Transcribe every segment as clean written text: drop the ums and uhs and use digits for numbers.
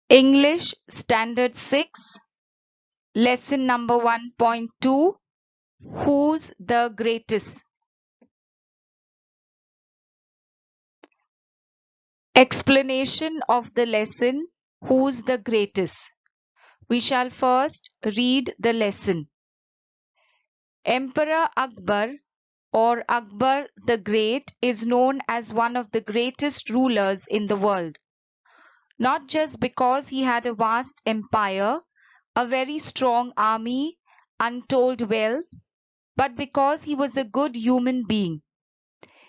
English Standard 6, Lesson number 1.2, Who's the Greatest? Explanation of the lesson, Who's the Greatest? We shall first read the lesson. Emperor Akbar or Akbar the Great is known as one of the greatest rulers in the world. Not just because he had a vast empire, a very strong army, untold wealth, but because he was a good human being.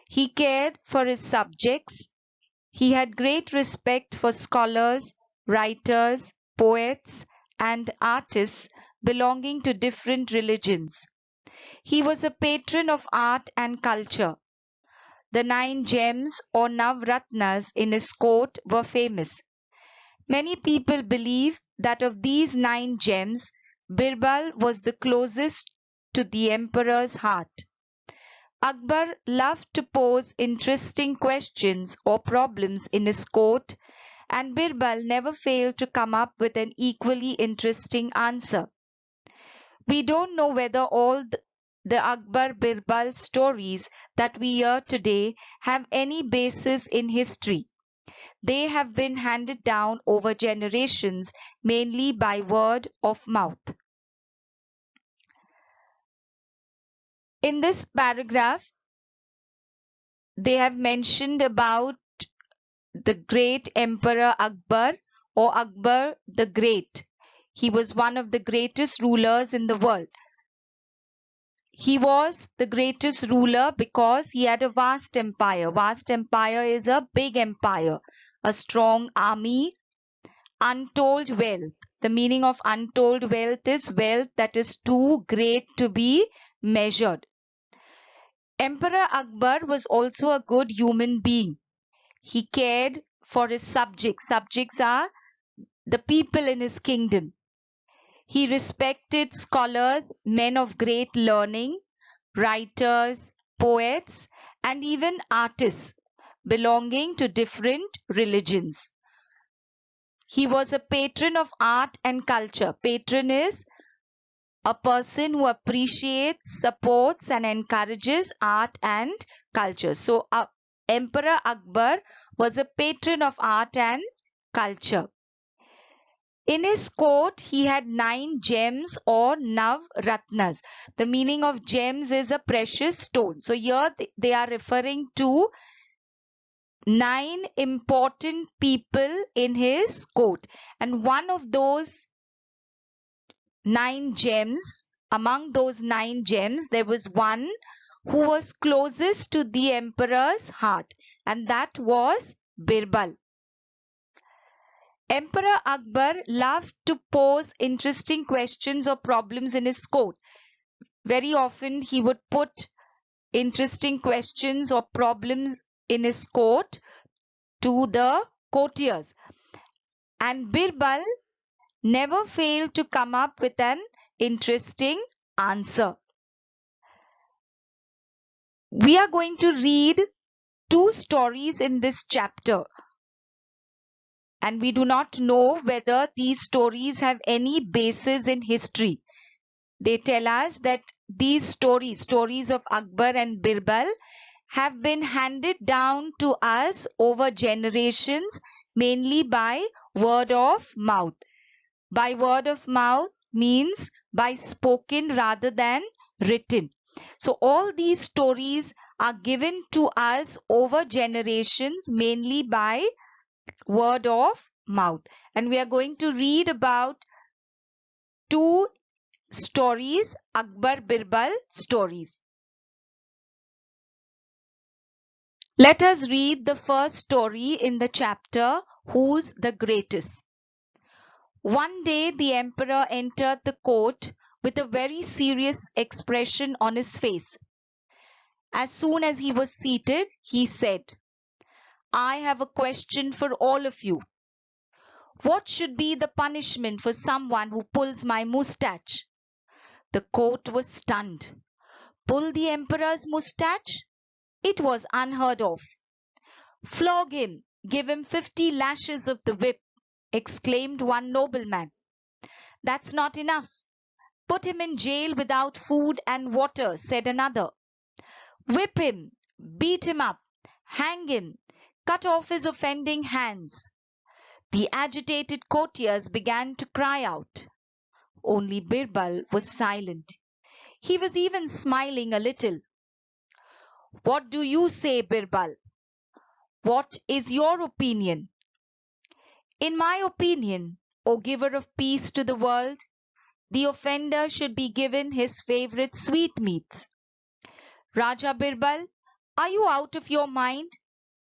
He cared for his subjects. He had great respect for scholars, writers, poets, and artists belonging to different religions. He was a patron of art and culture. The 9 gems or Navratnas in his court were famous. Many people believe that of these 9 gems, Birbal was the closest to the emperor's heart. Akbar loved to pose interesting questions or problems in his court, and Birbal never failed to come up with an equally interesting answer. We don't know whether all the Akbar Birbal stories that we hear today have any basis in history. They have been handed down over generations, mainly by word of mouth. In this paragraph, they have mentioned about the great Emperor Akbar or Akbar the Great. He was one of the greatest rulers in the world. He was the greatest ruler because he had a vast empire. Vast empire is a big empire, a strong army, untold wealth. The meaning of untold wealth is wealth that is too great to be measured. Emperor Akbar was also a good human being. He cared for his subjects. Subjects are the people in his kingdom. He respected scholars, men of great learning, writers, poets, and even artists belonging to different religions. He was a patron of art and culture. Patron is a person who appreciates, supports, and encourages art and culture. So, Emperor Akbar was a patron of art and culture. In his court, he had 9 gems or Navratnas. The meaning of gems is a precious stone. So here they are referring to 9 important people in his court. And one of those 9 gems, among those 9 gems, there was one who was closest to the emperor's heart, and that was Birbal. Emperor Akbar loved to pose interesting questions or problems in his court. Very often he would put interesting questions or problems in his court to the courtiers. And Birbal never failed to come up with an interesting answer. We are going to read 2 stories in this chapter. And we do not know whether these stories have any basis in history. They tell us that these stories of Akbar and Birbal, have been handed down to us over generations, mainly by word of mouth. By word of mouth means by spoken rather than written. So all these stories are given to us over generations, mainly by word of mouth. And we are going to read about 2 stories, Akbar Birbal stories. Let us read the first story in the chapter, Who's the Greatest? One day the emperor entered the court with a very serious expression on his face. As soon as he was seated, he said, I have a question for all of you. What should be the punishment for someone who pulls my moustache? The court was stunned. Pull the emperor's moustache? It was unheard of. Flog him, give him 50 lashes of the whip. exclaimed one nobleman. That's not enough. Put him in jail without food and water, said another. Whip him, beat him up, hang him, cut off his offending hands. The agitated courtiers began to cry out. Only Birbal was silent. He was even smiling a little. What do you say, Birbal? What is your opinion? In my opinion, O giver of peace to the world, the offender should be given his favorite sweetmeats. Raja Birbal, are you out of your mind?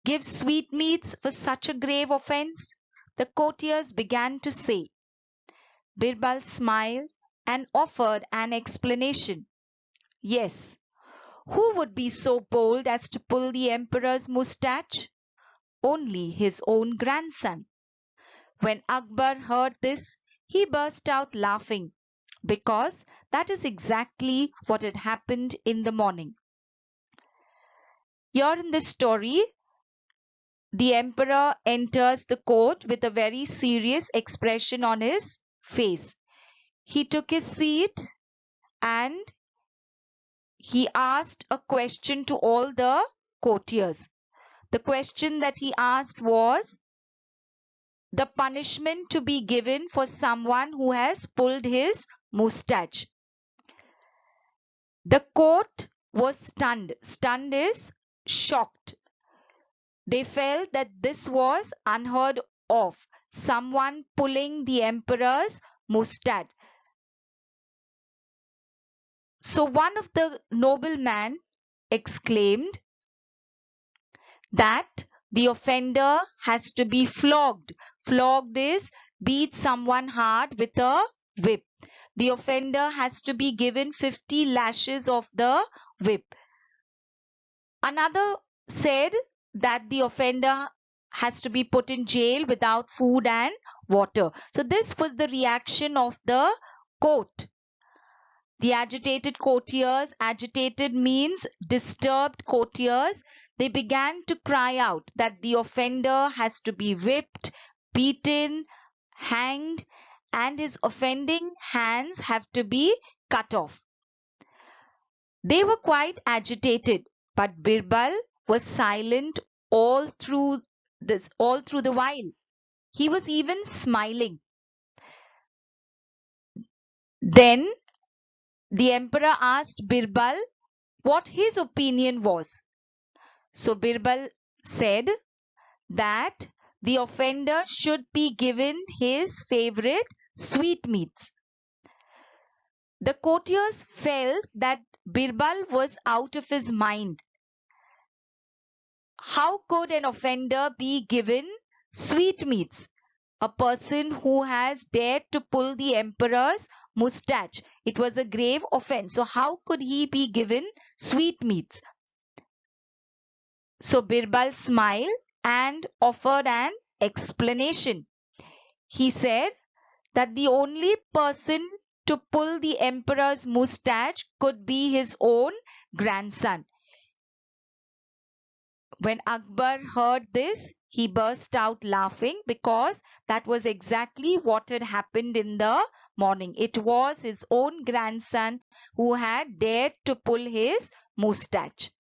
Give sweetmeats for such a grave offence? The courtiers began to say. Birbal smiled and offered an explanation. Yes, who would be so bold as to pull the emperor's moustache? Only his own grandson. When Akbar heard this, he burst out laughing, because that is exactly what had happened in the morning. Here in this story, the emperor enters the court with a very serious expression on his face. He took his seat and he asked a question to all the courtiers. The question that he asked was the punishment to be given for someone who has pulled his moustache. The court was stunned. Stunned is shocked. They felt that this was unheard of. Someone pulling the emperor's moustache. So one of the noblemen exclaimed that the offender has to be flogged. Flogged is beat someone hard with a whip. The offender has to be given 50 lashes of the whip. Another said that the offender has to be put in jail without food and water. So this was the reaction of the court. The agitated courtiers, agitated means disturbed courtiers, they began to cry out that the offender has to be whipped, beaten, hanged, and his offending hands have to be cut off. They were quite agitated, but Birbal was silent all through the while. He was even smiling. Then the emperor asked Birbal what his opinion was. So Birbal said that the offender should be given his favorite sweetmeats. The courtiers felt that Birbal was out of his mind. How could an offender be given sweetmeats? A person who has dared to pull the emperor's moustache. It was a grave offense. So how could he be given sweetmeats? So Birbal smiled and offered an explanation. He said that the only person to pull the emperor's moustache could be his own grandson. When Akbar heard this, he burst out laughing because that was exactly what had happened in the morning. It was his own grandson who had dared to pull his moustache.